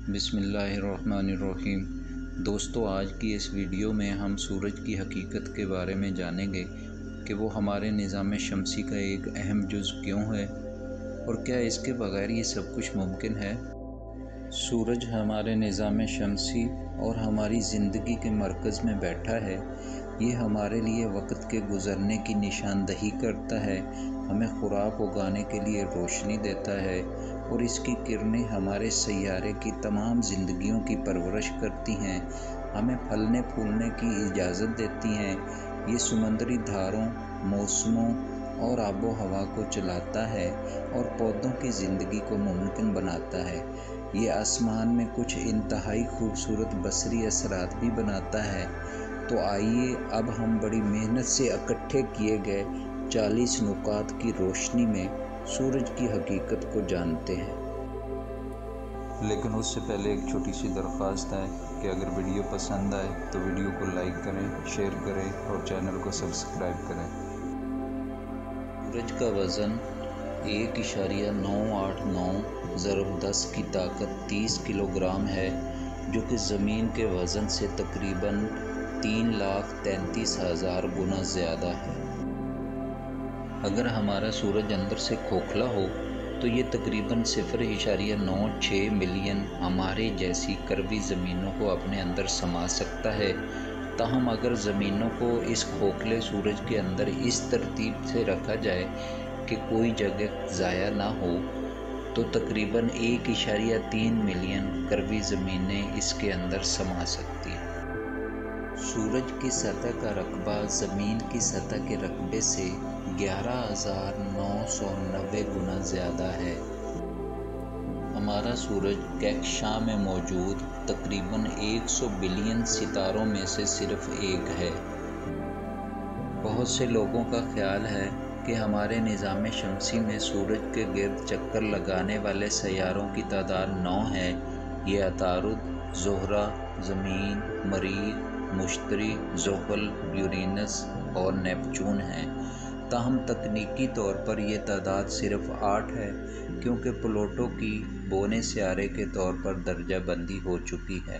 بسم اللہ الرحمن الرحیم۔ دوستو، آج کی اس ویڈیو میں ہم سورج کی حقیقت کے بارے میں جانیں گے کہ وہ ہمارے نظام شمسی کا ایک اہم جز کیوں ہے اور کیا اس کے بغیر یہ سب کچھ ممکن ہے۔ سورج ہمارے نظام شمسی اور ہماری زندگی کے مرکز میں بیٹھا ہے۔ یہ ہمارے لیے وقت کے گزرنے کی نشاندہی کرتا ہے، ہمیں خوراک اگانے کے لیے روشنی دیتا ہے اور اس کی کرنیں ہمارے سیارے کی تمام زندگیوں کی پرورش کرتی ہیں، ہمیں پھلنے پھولنے کی اجازت دیتی ہیں۔ یہ سمندری دھاروں، موسموں اور آب و ہوا کو چلاتا ہے اور پودوں کی زندگی کو ممکن بناتا ہے۔ یہ آسمان میں کچھ انتہائی خوبصورت بصری اثرات بھی بناتا ہے۔ تو آئیے اب ہم بڑی محنت سے اکٹھے کیے گئے 40 نکات کی روشنی میں سورج کی حقیقت کو جانتے ہیں۔ لیکن اس سے پہلے ایک چھوٹی سی درخواست ہے کہ اگر ویڈیو پسند آئے تو ویڈیو کو لائک کریں، شیئر کریں اور چینل کو سبسکرائب کریں۔ سورج کا وزن 1.989 × 10 کی طاقت 30 کلو گرام ہے، جو کہ زمین کے وزن سے تقریباً 3,33,000 گنا زیادہ ہے۔ اگر ہمارا سورج اندر سے کھوکھلا ہو تو یہ تقریباً 0.96 ملین ہمارے جیسی کروی زمینوں کو اپنے اندر سما سکتا ہے۔ تاہم اگر زمینوں کو اس کھوکھلے سورج کے اندر اس ترتیب سے رکھا جائے کہ کوئی جگہ ضائع نہ ہو تو تقریباً 1.3 ملین کروی زمینیں اس کے اندر سما سکتی ہیں۔ سورج کی سطح کا رقبہ زمین کی سطح کے رقبے سے 11,990 گنا زیادہ ہے۔ ہمارا سورج کہکشاں میں موجود تقریباً 100 بلین ستاروں میں سے صرف ایک ہے۔ بہت سے لوگوں کا خیال ہے کہ ہمارے نظام شمسی میں سورج کے گرد چکر لگانے والے سیاروں کی تعداد 9 ہے۔ یہ عطارد، زہرہ، زمین، مریخ، مشتری، زحل، یورینس اور نیپچون ہیں۔ تاہم تکنیکی طور پر یہ تعداد صرف 8 ہے، کیونکہ پلوٹو کی بونے سیارے کے طور پر درجہ بندی ہو چکی ہے۔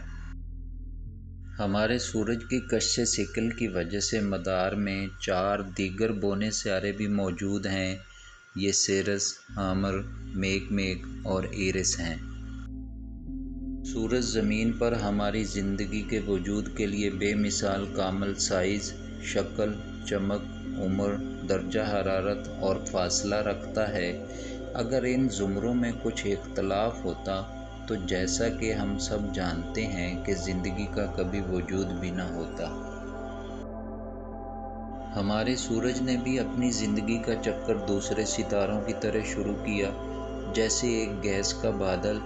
ہمارے سورج کی کشش ثقل کی وجہ سے مدار میں 4 دیگر بونے سیارے بھی موجود ہیں۔ یہ سیرس، ہامر، میکمیک اور ایرس ہیں۔ سورج زمین پر ہماری زندگی کے وجود کے لیے بے مثال کامل سائز، شکل، چمک، عمر، درجہ حرارت اور فاصلہ رکھتا ہے۔ اگر ان زمروں میں کچھ اختلاف ہوتا تو جیسا کہ ہم سب جانتے ہیں کہ زندگی کا کبھی وجود بھی نہ ہوتا۔ ہمارے سورج نے بھی اپنی زندگی کا چکر دوسرے ستاروں کی طرح شروع کیا، جیسے ایک گیس کا بادل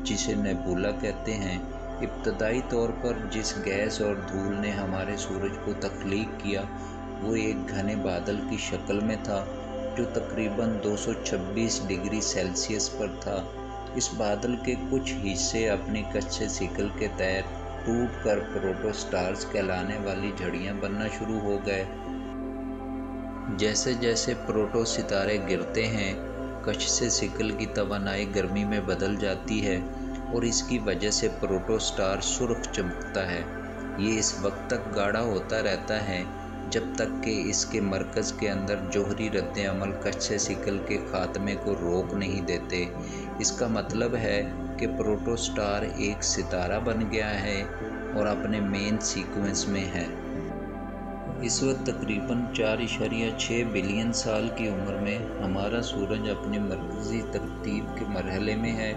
جسے نیبولا کہتے ہیں۔ ابتدائی طور پر جس گیس اور دھول نے ہمارے سورج کو تخلیق کیا وہ ایک گھنے بادل کی شکل میں تھا، جو تقریباً 226 ڈگری سیلسیس پر تھا۔ اس بادل کے کچھ حصے اپنی کشش ثقل کے تحت ٹوٹ کر پروٹوسٹارز کہلانے والی جھڑیاں بننا شروع ہو گئے۔ جیسے جیسے پروٹو ستارے گرتے ہیں، کشش ثقل کی توانائی گرمی میں بدل جاتی ہے اور اس کی وجہ سے پروٹوسٹار سرخ چمکتا ہے۔ یہ اس وقت تک گاڑھا ہوتا رہتا ہے جب تک کہ اس کے مرکز کے اندر جوہری رد عمل کشش ثقل کے خاتمے کو روک نہیں دیتے۔ اس کا مطلب ہے کہ پروٹوسٹار ایک ستارہ بن گیا ہے اور اپنے مین سیکوینس میں ہے۔ اس وقت تقریباً 4.6 بلین سال کی عمر میں ہمارا سورج اپنے مرکزی ترتیب کے مرحلے میں ہے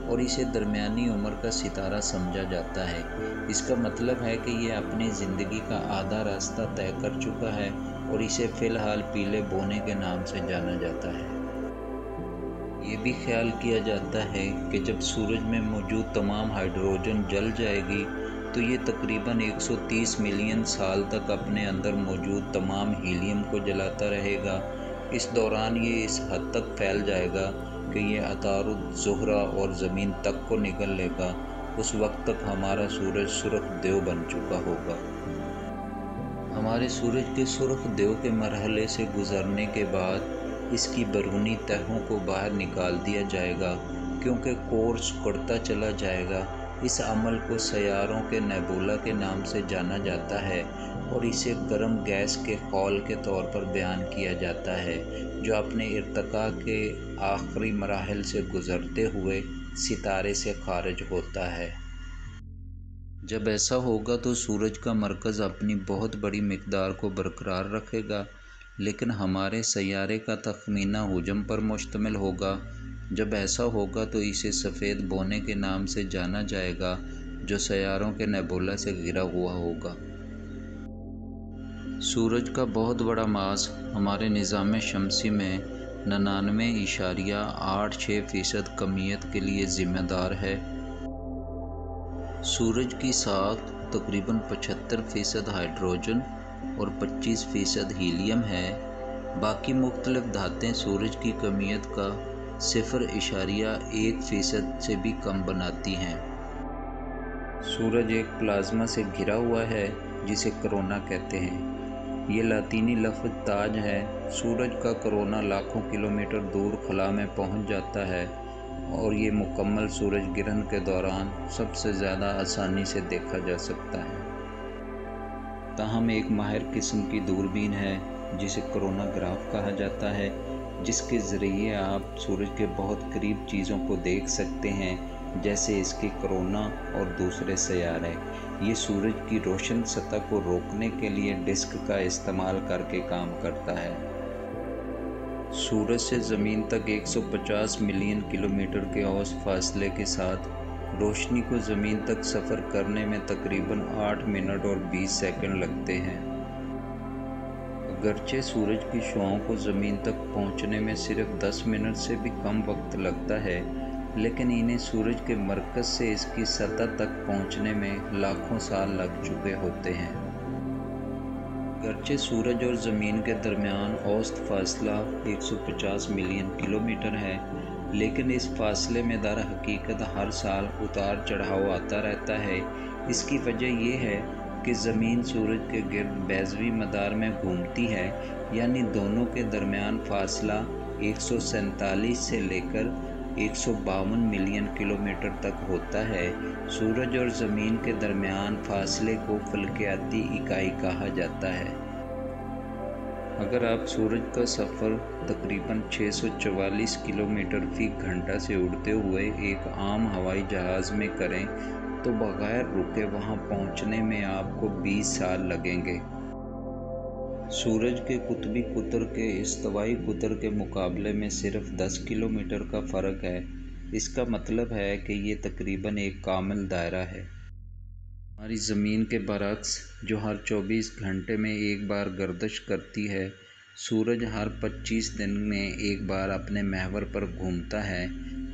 اور اسے درمیانی عمر کا ستارہ سمجھا جاتا ہے۔ اس کا مطلب ہے کہ یہ اپنی زندگی کا آدھا راستہ طے کر چکا ہے اور اسے فی الحال پیلے بونے کے نام سے جانا جاتا ہے۔ یہ بھی خیال کیا جاتا ہے کہ جب سورج میں موجود تمام ہائیڈروجن جل جائے گی تو یہ تقریباً 130 ملین سال تک اپنے اندر موجود تمام ہیلیم کو جلاتا رہے گا۔ اس دوران یہ اس حد تک پھیل جائے گا کہ یہ عطارد، زہرہ اور زمین تک کو نگل لے گا۔ اس وقت تک ہمارا سورج سرخ دیو بن چکا ہوگا۔ ہمارے سورج کے سرخ دیو کے مرحلے سے گزرنے کے بعد اس کی بیرونی تہوں کو باہر نکال دیا جائے گا क्योंकि कोर सिकुड़ता चला जाएगा। इस अमल को सैयारों के नेबुला के नाम से जाना जाता है और इसे गर्म गैस के खौल के तौर पर बयान किया जाता है, जो अपने इर्तिका के आखिरी मराहिल से गुज़रते हुए सितारे से खारिज होता है। जब ऐसा होगा तो सूरज का मरकज़ अपनी बहुत बड़ी मिक़दार को बरकरार रखेगा, लेकिन हमारे सैयारे का तख़मीना हुजम पर मुश्तमिल होगा। जब ऐसा होगा तो इसे सफ़ेद बोने के नाम से जाना जाएगा, जो सैयारों के नेबुला से घिरा हुआ होगा। सूरज का बहुत बड़ा मास हमारे निज़ाम शमसी में 99.86% कमियत के लिए ज़िम्मेदार है। सूरज की साख तकरीबन 75% हाइड्रोजन और 25% हीलियम है। बाकी मुख्तलिफ धातें सूरज की कमियत का 0.1% से भी कम बनाती हैं। सूरज एक प्लाज्मा से घिरा हुआ है जिसे कोरोना कहते हैं। ये लातीनी लफ्ज़ ताज है। सूरज का कोरोना लाखों किलोमीटर दूर खला में पहुंच जाता है और ये मुकम्मल सूरज गिरहन के दौरान सबसे ज़्यादा आसानी से देखा जा सकता है। ताहम एक माहिर किस्म की दूरबीन है जिसे कोरोनाग्राफ कहा जाता है, जिसके ज़रिए आप सूरज के बहुत करीब चीज़ों को देख सकते हैं, जैसे इसके कोरोना और दूसरे सैयारे। ये सूरज की रोशन सतह को रोकने के लिए डिस्क का इस्तेमाल करके काम करता है। सूरज से ज़मीन तक 150 मिलियन किलोमीटर के औसत फासले के साथ रोशनी को ज़मीन तक सफ़र करने में तकरीबन 8 मिनट और 20 सेकंड लगते हैं। अगरचे सूरज की शुआओं को ज़मीन तक पहुंचने में सिर्फ 10 मिनट से भी कम वक्त लगता है, लेकिन इन्हें सूरज के मरकज़ से इसकी सतह तक पहुंचने में लाखों साल लग चुके होते हैं। अगरचे सूरज और ज़मीन के दरमियान औसत फासला 150 मिलियन किलोमीटर है, लेकिन इस फासले में दर हकीकत हर साल उतार चढ़ाव आता रहता है। इसकी वजह यह है कि ज़मीन सूरज के गिर्द बैज़वी मदार में घूमती है, यानी दोनों के दरमियान फासला 147 से लेकर 152 मिलियन किलोमीटर तक होता है। सूरज और ज़मीन के दरमियान फासले को फ़ल्कियाती इकाई कहा जाता है। अगर आप सूरज का सफ़र तकरीबन 644 किलोमीटर फ़ी घंटा से उड़ते हुए एक आम हवाई जहाज़ में करें तो बग़ैर रुके वहां पहुंचने में आपको 20 साल लगेंगे। सूरज के कुतबी कुतर के इस्तवाई कुतर के मुकाबले में सिर्फ 10 किलोमीटर का फ़र्क है। इसका मतलब है कि ये तकरीबन एक कामिल दायरा है। हमारी ज़मीन के बरक्स, जो हर 24 घंटे में एक बार गर्दिश करती है, सूरज हर 25 दिन में एक बार अपने महवर पर घूमता है।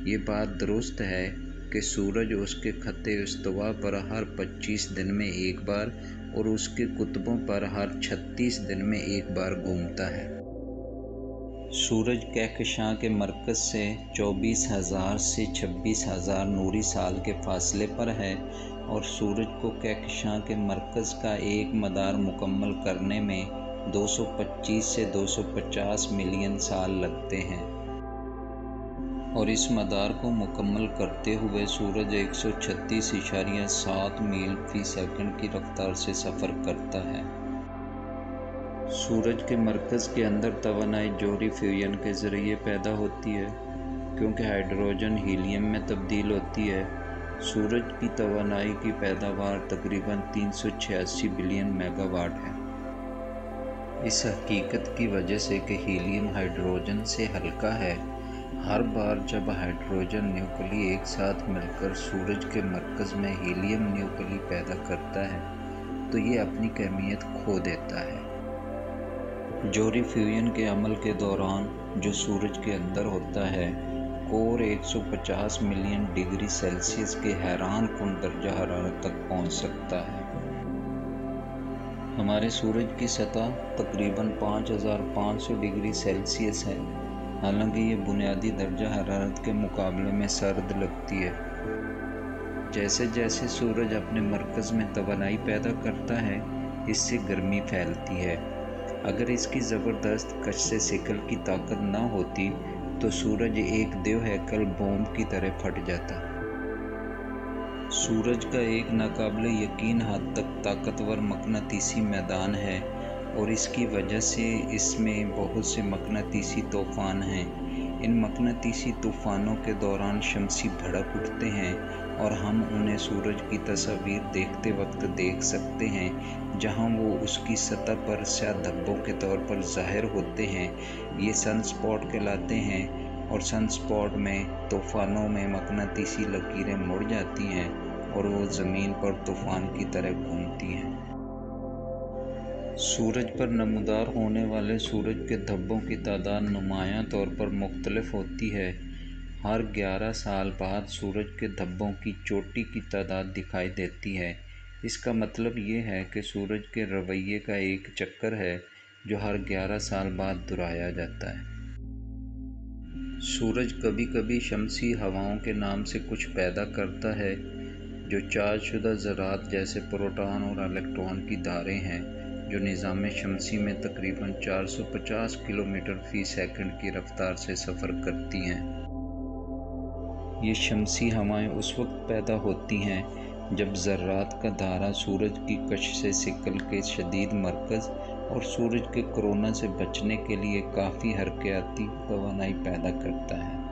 ये बात दुरुस्त है कि सूरज उसके खत्ते इस्तवा पर हर 25 दिन में एक बार और उसके कुतबों पर हर 36 दिन में एक बार घूमता है। सूरज कहकशां के मरकज़ से 24,000 से 26,000 नूरी साल के फासले पर है और सूरज को कहकशां के मरकज़ का एक मदार मुकम्मल करने में 225 से 250 मिलियन साल लगते हैं और इस मदार को मुकम्मल करते हुए सूरज 136.7 मील फ़ी सेकंड की रफ्तार से सफ़र करता है। सूरज के मरकज़ के अंदर तवानाई जोहरी फ्यूजन के ज़रिए पैदा होती है, क्योंकि हाइड्रोजन हीलियम में तब्दील होती है। सूरज की तवानाई की पैदावार तकरीबन 386 बिलियन मेगावाट है। इस हकीकत की वजह से कि हीलियम हाइड्रोजन से हल्का है, हर बार जब हाइड्रोजन न्यूक्ली एक साथ मिलकर सूरज के मरकज़ में हीलियम न्यूक्ली पैदा करता है तो ये अपनी अहमियत खो देता है। जोहरी फ्यूजन के अमल के दौरान जो सूरज के अंदर होता है, कोर 150 मिलियन डिग्री सेल्सियस के हैरान कुन दर्जा हरारत तक पहुंच सकता है। हमारे सूरज की सतह तकरीबन 5500 डिग्री सेल्सियस है, हालांकि ये बुनियादी दर्जा हरारत के मुकाबले में सर्द लगती है। जैसे जैसे सूरज अपने मरकज़ में तवानाई पैदा करता है, इससे गर्मी फैलती है। अगर इसकी ज़बरदस्त कश से सिकल की ताकत न होती तो तो सूरज एक देव हैकल बॉम्ब की तरह फट जाता। सूरज का एक नाकाबिले यकीन हद तक ताकतवर मकनातीसी मैदान है और इसकी वजह से इसमें बहुत से मकनातीसी तूफ़ान हैं। इन मकनातीसी तूफ़ानों के दौरान शमसी भड़क उठते हैं और हम उन्हें सूरज की तस्वीर देखते वक्त देख सकते हैं, जहां वो उसकी सतह पर स्याह धब्बों के तौर पर ज़ाहिर होते हैं। ये सन स्पॉट कहलाते हैं और सन स्पॉट में तूफ़ानों में मकनातीसी लकीरें मुड़ जाती हैं और वो ज़मीन पर तूफ़ान की तरह घूमती हैं। सूरज पर नमूदार होने वाले सूरज के धब्बों की तादाद नुमायां तौर पर मुख्तलिफ होती है। हर 11 साल बाद सूरज के धब्बों की चोटी की तादाद दिखाई देती है। इसका मतलब ये है कि सूरज के रवैये का एक चक्कर है जो हर 11 साल बाद दोहराया जाता है। सूरज कभी कभी शमसी हवाओं के नाम से कुछ पैदा करता है जो चार्जशुदा ज़रात जैसे प्रोटॉन और इलेक्ट्रॉन की धारें हैं, जो निज़ाम शमसी में तकरीबन 450 किलोमीटर फ़ी सेकंड की रफ्तार से सफ़र करती हैं। ये शमसी हवाएं उस वक्त पैदा होती हैं जब ज़र्रात का धारा सूरज की कश सिकल के शदीद मरकज़ और सूरज के कोरोना से बचने के लिए काफ़ी हरकयाती तवानाई पैदा करता है।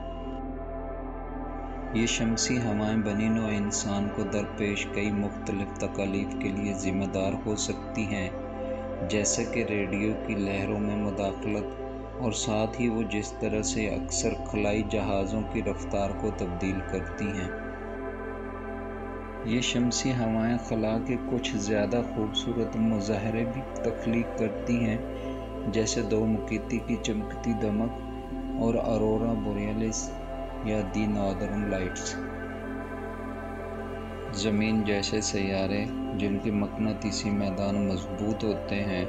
ये शमसी हवाएं बनी नौ इंसान को दरपेश कई मुख्तलिफ तकालीफ के लिए ज़िम्मेदार हो सकती हैं, जैसे कि रेडियो की लहरों में मुदाखलत और साथ ही वो जिस तरह से अक्सर खलाई जहाज़ों की रफ्तार को तब्दील करती हैं। ये शमसी हवाएं खला के कुछ ज़्यादा खूबसूरत मुज़ाहरे भी तख्लीक करती हैं, जैसे दो मुकीती की चमकती दमक और अरोरा बोरियलिस या दी नॉर्दर्न लाइट्स। ज़मीन जैसे सैयारे जिनके मकनातीसी मैदान मजबूत होते हैं,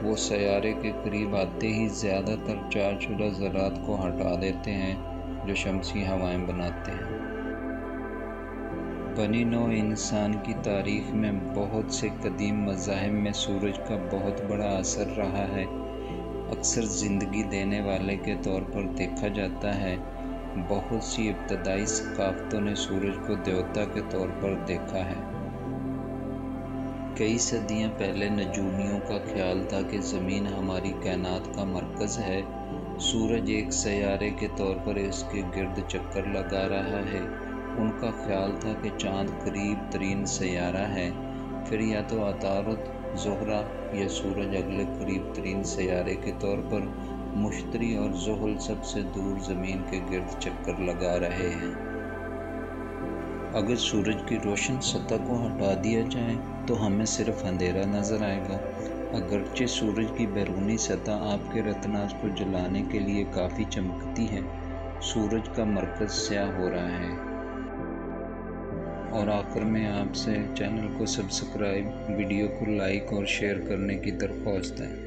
वो सैयारे के करीब आते ही ज़्यादातर चार्जशुदा ज़रात को हटा देते हैं जो शमसी हवाएं बनाते हैं। बनी नौ इंसान की तारीख़ में बहुत से कदीम मज़ाहिब में सूरज का बहुत बड़ा असर रहा है। अक्सर ज़िंदगी देने वाले के तौर पर देखा जाता है। बहुत सी इब्तदाई सकाफ़तों ने सूरज को देवता के तौर पर देखा है। कई सदियां पहले नजूमियों का ख्याल था कि ज़मीन हमारी कायनात का मरकज़ है, सूरज एक सैयारे के तौर पर इसके गिर्द चक्कर लगा रहा है। उनका ख्याल था कि चाँद करीब तरीन सैयारा है, फिर या तो अतारुद, ज़ोहरा या सूरज अगले करीब तरीन सैयारे के तौर पर मुश्तरी और ज़ुहल सबसे दूर ज़मीन के गिर्द चक्कर लगा रहे हैं। अगर सूरज की रोशन सतह को हटा दिया जाए तो हमें सिर्फ अंधेरा नज़र आएगा। अगरचे सूरज की बैरूनी सतह आपके रत्नास को जलाने के लिए काफ़ी चमकती है, सूरज का मरकज़ स्याह हो रहा है। और आखिर में आपसे चैनल को सब्सक्राइब, वीडियो को लाइक और शेयर करने की दरख्वास्त है।